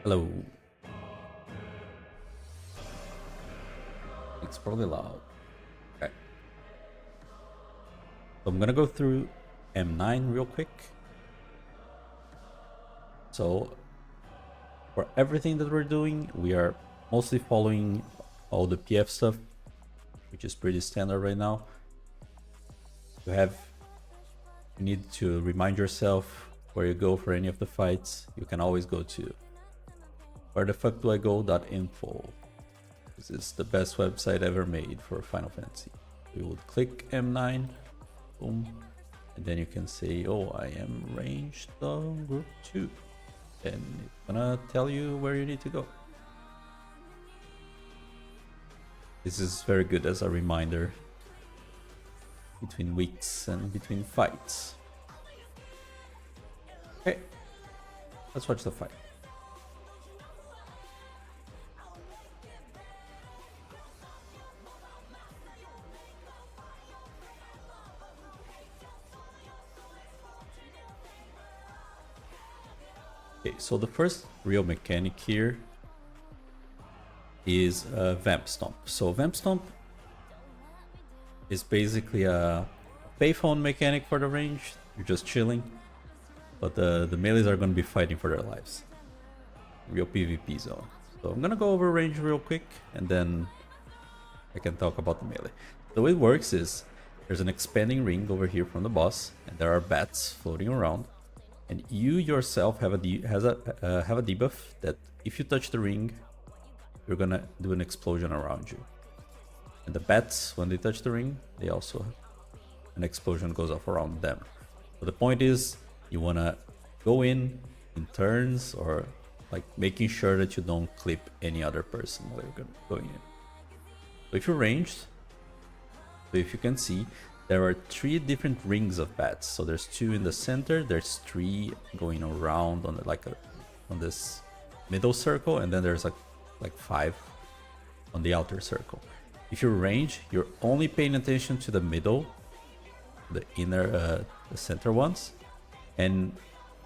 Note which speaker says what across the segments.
Speaker 1: Hello. It's probably loud. Okay. So I'm gonna go through M9 real quick. So for everything that we're doing, we are mostly following all the PF stuff, which is pretty standard right now. You need to remind yourself where you go for any of the fights. You can always go to wherethefuckdoigo.info. This is the best website ever made for Final Fantasy. You would click M9, boom, and then you can say, oh, I am ranged on group 2. And it's gonna tell you where you need to go. This is very good as a reminder between weeks and between fights. Okay, let's watch the fight. Okay, so the first real mechanic here is Vamp Stomp. So Vamp Stomp is basically a payphone mechanic for the range. You're just chilling, but the melees are going to be fighting for their lives. Real PvP zone. So I'm going to go over range real quick, and then I can talk about the melee. The way it works is there's an expanding ring over here from the boss, and there are bats floating around. And you yourself have a debuff that if you touch the ring, you're gonna do an explosion around you. And the bats, when they touch the ring, they also an explosion goes off around them. So the point is, you wanna go in turns, or like making sure that you don't clip any other person while you're going in. So if you're ranged, so if you can see, there are 3 different rings of bats. So there's 2 in the center, there's 3 going around on on this middle circle, and then there's like 5 on the outer circle. If you're ranged, you're only paying attention to the middle, the inner, the center ones, and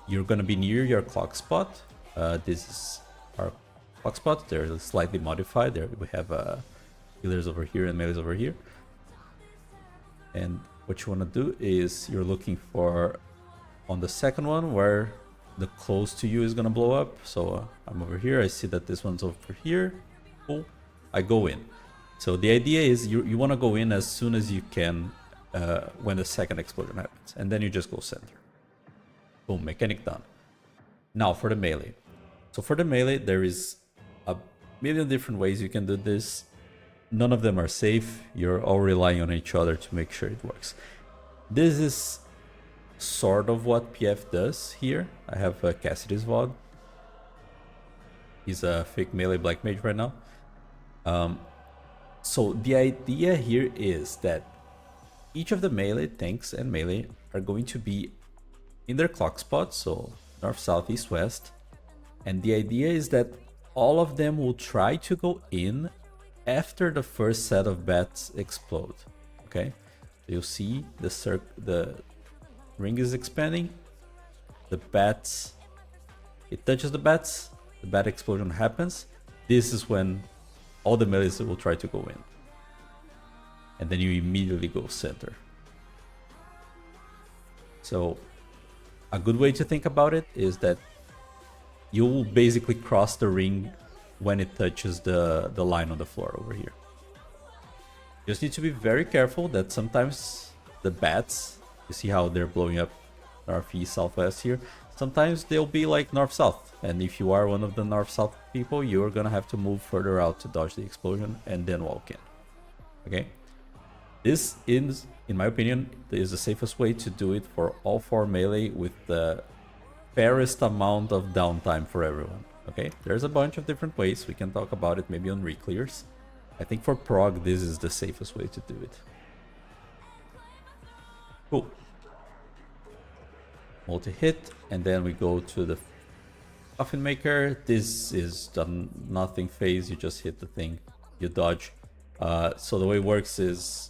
Speaker 1: you're gonna be near your clock spot. This is our clock spot. They're slightly modified. There we have healers over here and melees over here. And what you want to do is you're looking for on the second one where the close to you is going to blow up. So I'm over here. I see that this one's over here. Cool. I go in. So the idea is you want to go in as soon as you can when the second explosion happens. And then you just go center. Boom. Mechanic done. Now for the melee. So for the melee, there is a million different ways you can do this. None of them are safe. You're all relying on each other to make sure it works. This is sort of what PF does here. I have Cassidy's VOD. He's a fake melee black mage right now. So the idea here is that each of the melee tanks and melee are going to be in their clock spots, so north, south, east, west. And the idea is that all of them will try to go in after the first set of bats explode. Okay, you'll see the ring is expanding, the bats, it touches the bats, the bat explosion happens. This is when all the melees will try to go in, and then you immediately go center. So a good way to think about it is that you will basically cross the ring when it touches the line on the floor over here. You just need to be very careful that sometimes the bats, you see how they're blowing up northeast, southwest here, sometimes they'll be like north-south, and if you are one of the north-south people, you're gonna have to move further out to dodge the explosion and then walk in. Okay, this is, in my opinion, is the safest way to do it for all 4 melee with the fairest amount of downtime for everyone. Okay, there's a bunch of different ways. We can talk about it maybe on reclears. I think for prog, this is the safest way to do it. Cool. Multi-hit, and then we go to the coffin maker. This is the nothing phase. You just hit the thing, you dodge. So the way it works is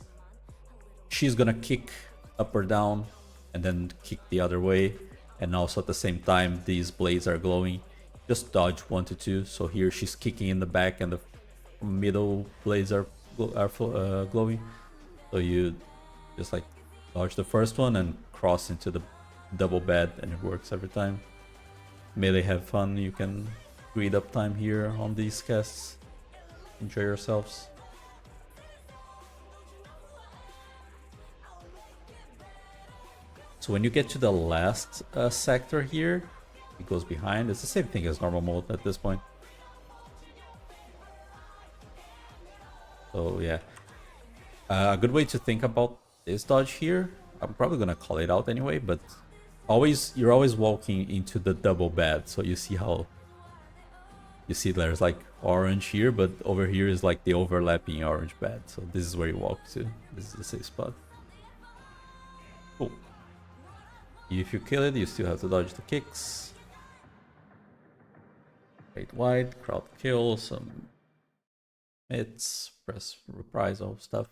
Speaker 1: she's gonna kick up or down and then kick the other way. And also at the same time, these blades are glowing. just dodge 1 to 2. So here she's kicking in the back and the middle blades are glowing. So you just like dodge the first one and cross into the double bed, and it works every time. Melee, have fun. You can greed up time here on these casts. Enjoy yourselves. So when you get to the last sector here, it goes behind. It's the same thing as normal mode at this point. So yeah, a good way to think about this dodge here, I'm probably gonna call it out anyway, but you're always walking into the double bed. So you see how there's like orange here, but over here is like the overlapping orange bed. So this is where you walk to. This is the safe spot. Cool. If you kill it, you still have to dodge the kicks. Great wide, crowd kill, some hits, press reprisal stuff.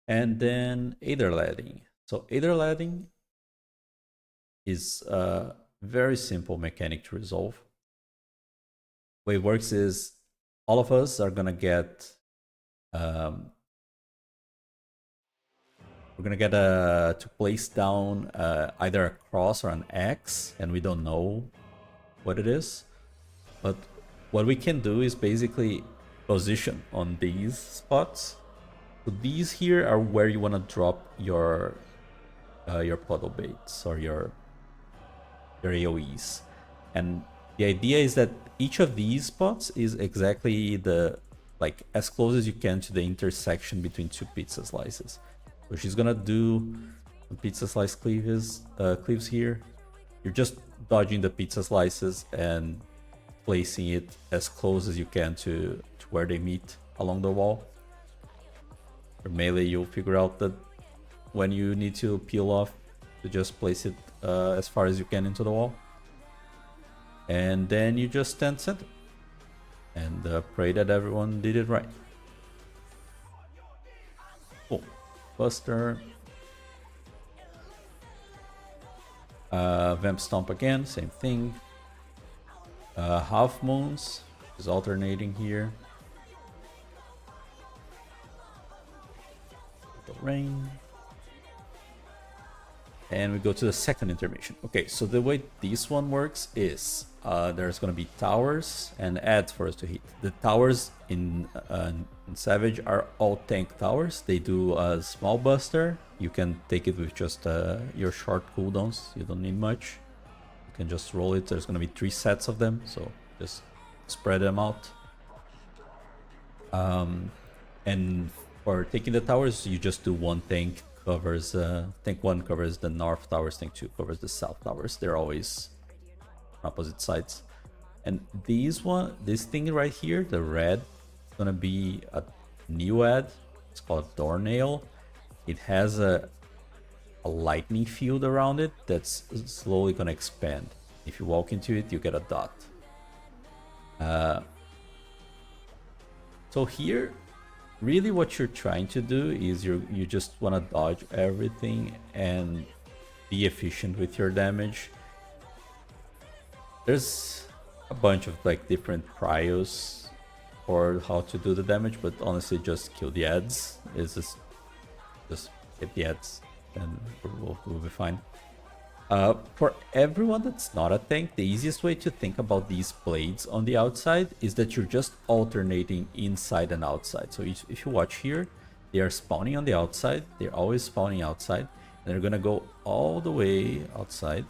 Speaker 1: And then Aetherladding. So Aetherladding is a very simple mechanic to resolve. The way it works is all of us are gonna get we're gonna get to place down either a cross or an X, and we don't know what it is. But what we can do is basically position on these spots. So these here are where you want to drop your puddle baits or your AoEs. And the idea is that each of these spots is exactly like as close as you can to the intersection between two pizza slices. So she's gonna do some pizza slice cleaves here. You're just dodging the pizza slices and placing it as close as you can to where they meet along the wall. For melee, you'll figure out that when you need to peel off, to just place it as far as you can into the wall. And then you just stand center and pray that everyone did it right. Cool. Buster. Vamp Stomp again, same thing. Half Moons is alternating here. The rain. And we go to the second intermission. Okay, so the way this one works is there's going to be towers and adds for us to hit. The towers in Savage are all tank towers. They do a small buster. You can take it with just your short cooldowns. You don't need much. You can just roll it. There's going to be 3 sets of them, so just spread them out. And for taking the towers, you just do one tank. Covers tank 1 covers the north towers, tank 2 covers the south towers. They're always opposite sides. And this thing right here, the red, is gonna be a new ad. It's called Doornail. It has a lightning field around it that's slowly gonna expand. If you walk into it, you get a dot. So here, really what you're trying to do is you just want to dodge everything and be efficient with your damage. There's a bunch of like different prios for how to do the damage, but honestly just kill the ads. Is just hit the ads and we'll be fine. For everyone that's not a tank, the easiest way to think about these blades on the outside is that you're just alternating inside and outside. So if you watch here, they are spawning on the outside. They're always spawning outside. And they're gonna go all the way outside.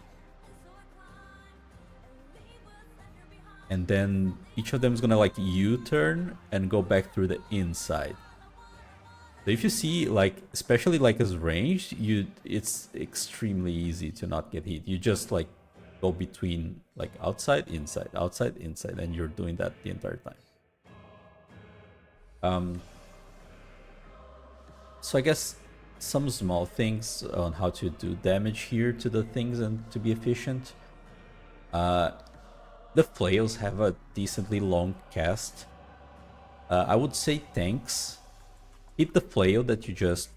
Speaker 1: And then each of them is gonna like U-turn and go back through the inside. So if you see, like, especially like as ranged, it's extremely easy to not get hit. You just like go between like outside, inside, and you're doing that the entire time. So I guess some small things on how to do damage here to the things and to be efficient. The flails have a decently long cast. I would say tanks. Hit the flail that you just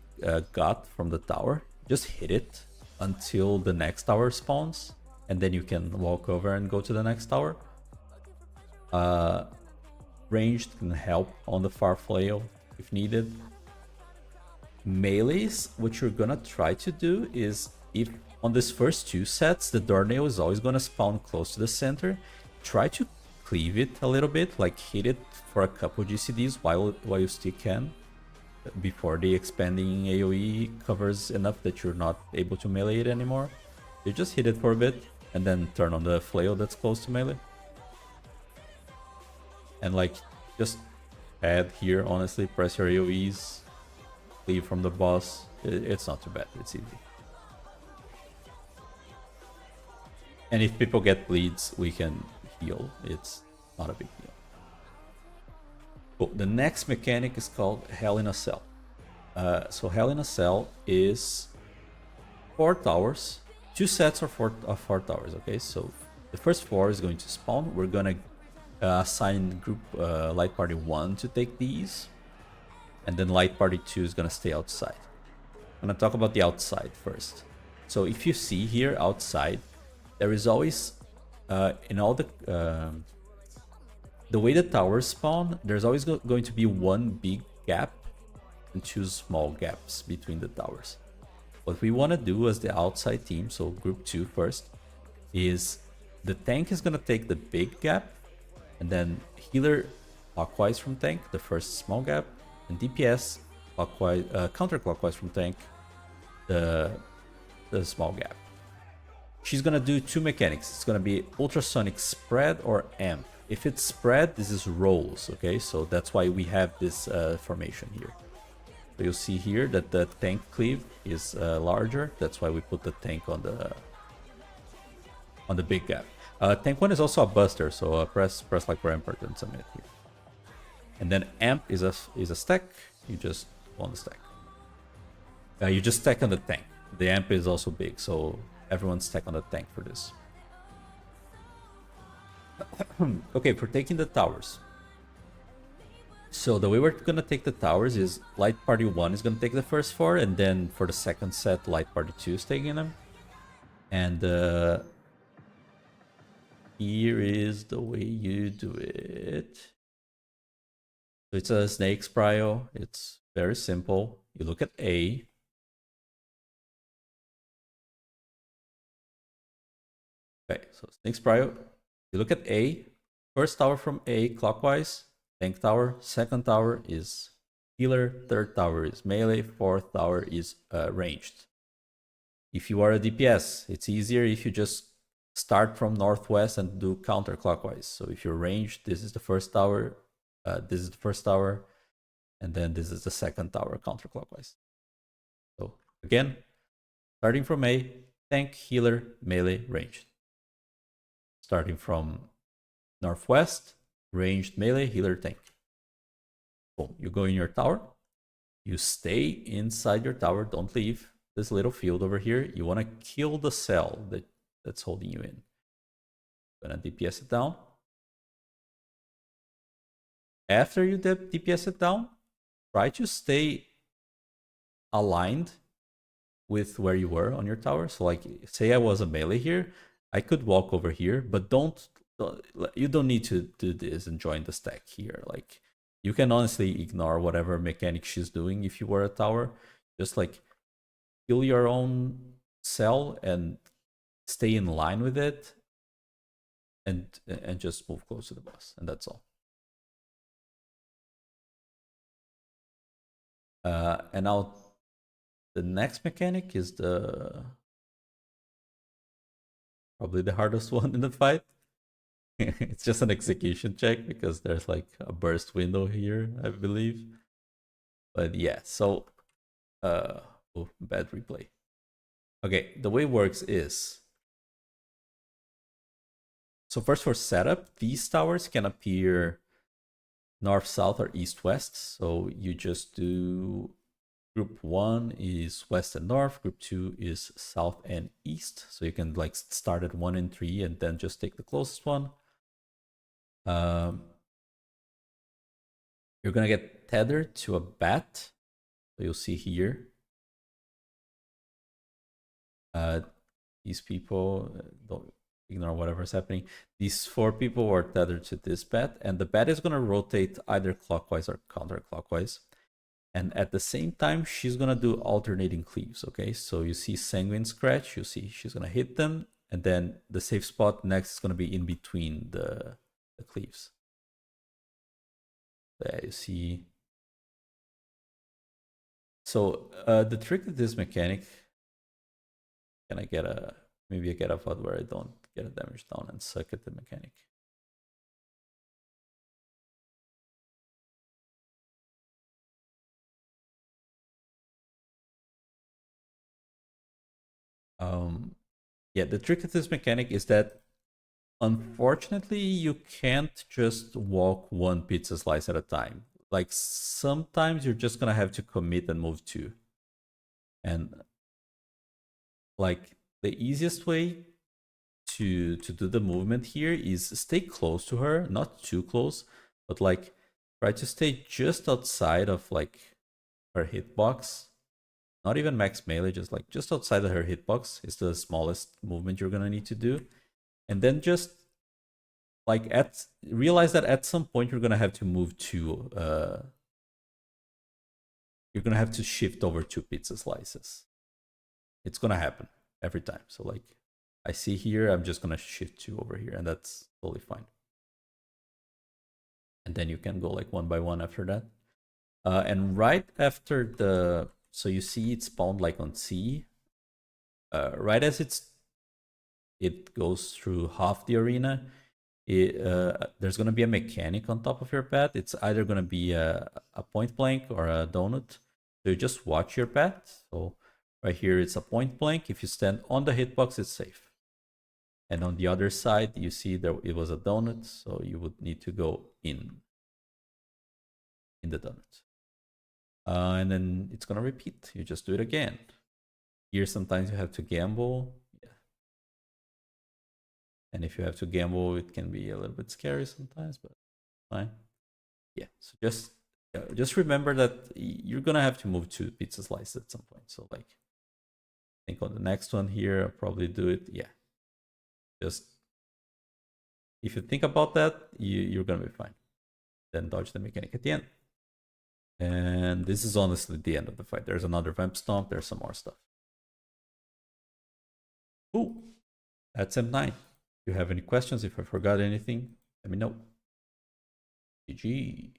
Speaker 1: got from the tower. Just hit it until the next tower spawns. And then you can walk over and go to the next tower. Ranged can help on the far flail if needed. Melees, what you're gonna try to do is, if on this first two sets the Doornail is always gonna spawn close to the center, try to cleave it a little bit, like hit it for a couple GCDs while you still can, before the expanding AoE covers enough that you're not able to melee it anymore. You just hit it for a bit and then turn on the flail that's close to melee. And like, just add here, honestly, press your AoEs, leave from the boss. It's not too bad, it's easy. And if people get bleeds, we can heal. It's not a big deal. Cool. The next mechanic is called Hell in a Cell. So Hell in a Cell is 4 towers, 2 sets of 4 towers, okay? So the first 4 is going to spawn. We're gonna assign group Light Party 1 to take these, and then Light Party 2 is gonna stay outside. I'm gonna talk about the outside first. So if you see here outside, there is always in all the way the towers spawn, there's always going to be one big gap and 2 small gaps between the towers. What we want to do as the outside team, so group 2 first, is the tank is going to take the big gap, and then healer clockwise from tank, the first small gap, and DPS clockwise, counterclockwise from tank, the small gap. She's gonna do 2 mechanics. It's gonna be ultrasonic spread or amp. If it's spread, this is rolls, okay? So that's why we have this formation here. So you'll see here that the tank cleave is larger. That's why we put the tank on the big gap. Tank 1 is also a buster, so press like Rampart and submit here. And then amp is a stack. You just go on the stack. You just stack on the tank. The amp is also big, so everyone's stack on the tank for this. Okay, for taking the towers. So the way we're gonna take the towers is Light Party 1 is gonna take the first 4, and then for the second set, Light Party 2 is taking them. And here is the way you do it. So it's a Snake's Prio. It's very simple. You look at A. Okay, so Snake's Prio. You look at A. First tower from A clockwise. Tank tower. Second tower is healer. Third tower is melee. Fourth tower is ranged. If you are a DPS, it's easier if you just start from northwest and do counterclockwise. So if you're ranged, this is the first tower. This is the first tower. And then this is the second tower counterclockwise. So again, starting from A, tank, healer, melee, ranged. Starting from northwest, ranged, melee, healer, tank. Boom. You go in your tower. You stay inside your tower. Don't leave this little field over here. You want to kill the cell that's holding you in. Gonna DPS it down. After you DPS it down, try to stay aligned with where you were on your tower. So like, say I was a melee here, I could walk over here, but you don't need to do this and join the stack here. Like, you can honestly ignore whatever mechanic she's doing if you were a tower. Just like kill your own cell and stay in line with it, and just move close to the boss, and that's all. And now the next mechanic is probably the hardest one in the fight. It's just an execution check because there's like a burst window here, I believe. But yeah, so oh, bad replay. Okay, the way it works is, so first for setup, these towers can appear north, south, or east, west. So you just do group 1 is west and north, group 2 is south and east. So you can like start at 1 and 3 and then just take the closest one. You're gonna get tethered to a bat. So you'll see here. These people ignore whatever's happening. These 4 people are tethered to this bat, and the bat is going to rotate either clockwise or counterclockwise. And at the same time, she's going to do alternating cleaves, okay? So you see Sanguine Scratch, you see she's going to hit them, and then the safe spot next is going to be in between the cleaves. There you see. So the trick with this mechanic, can I get a, maybe I get a VOD where I don't get a damage down and suck at the mechanic. Yeah, the trick with this mechanic is that unfortunately you can't just walk 1 pizza slice at a time. Like sometimes you're just gonna have to commit and move 2. And like the easiest way to do the movement here is stay close to her, not too close, but like try to stay just outside of like her hitbox. Not even max melee, just like just outside of her hitbox is the smallest movement you're gonna need to do. And then just like realize that at some point you're gonna have to move to you're gonna have to shift over 2 pizza slices. It's gonna happen every time. So like I see here, I'm just gonna shift 2 over here, and that's totally fine. And then you can go like 1 by 1 after that. And right after the, so you see it spawned like on C. Right as it goes through half the arena, there's going to be a mechanic on top of your pet. It's either going to be a point blank or a donut. So you just watch your pet. So right here, it's a point blank. If you stand on the hitbox, it's safe. And on the other side, you see there it was a donut. So you would need to go in the donut. And then it's going to repeat. You just do it again. Here, sometimes you have to gamble. Yeah. And if you have to gamble, it can be a little bit scary sometimes, but fine. Yeah, so just remember that you're gonna have to move 2 pizza slices at some point. So like, I think on the next one here, I'll probably do it. Yeah, just if you think about that, you're gonna be fine. Then dodge the mechanic at the end. And this is honestly the end of the fight. There's another vamp stomp. There's some more stuff. Ooh, that's M9. If you have any questions, if I forgot anything, let me know. GG.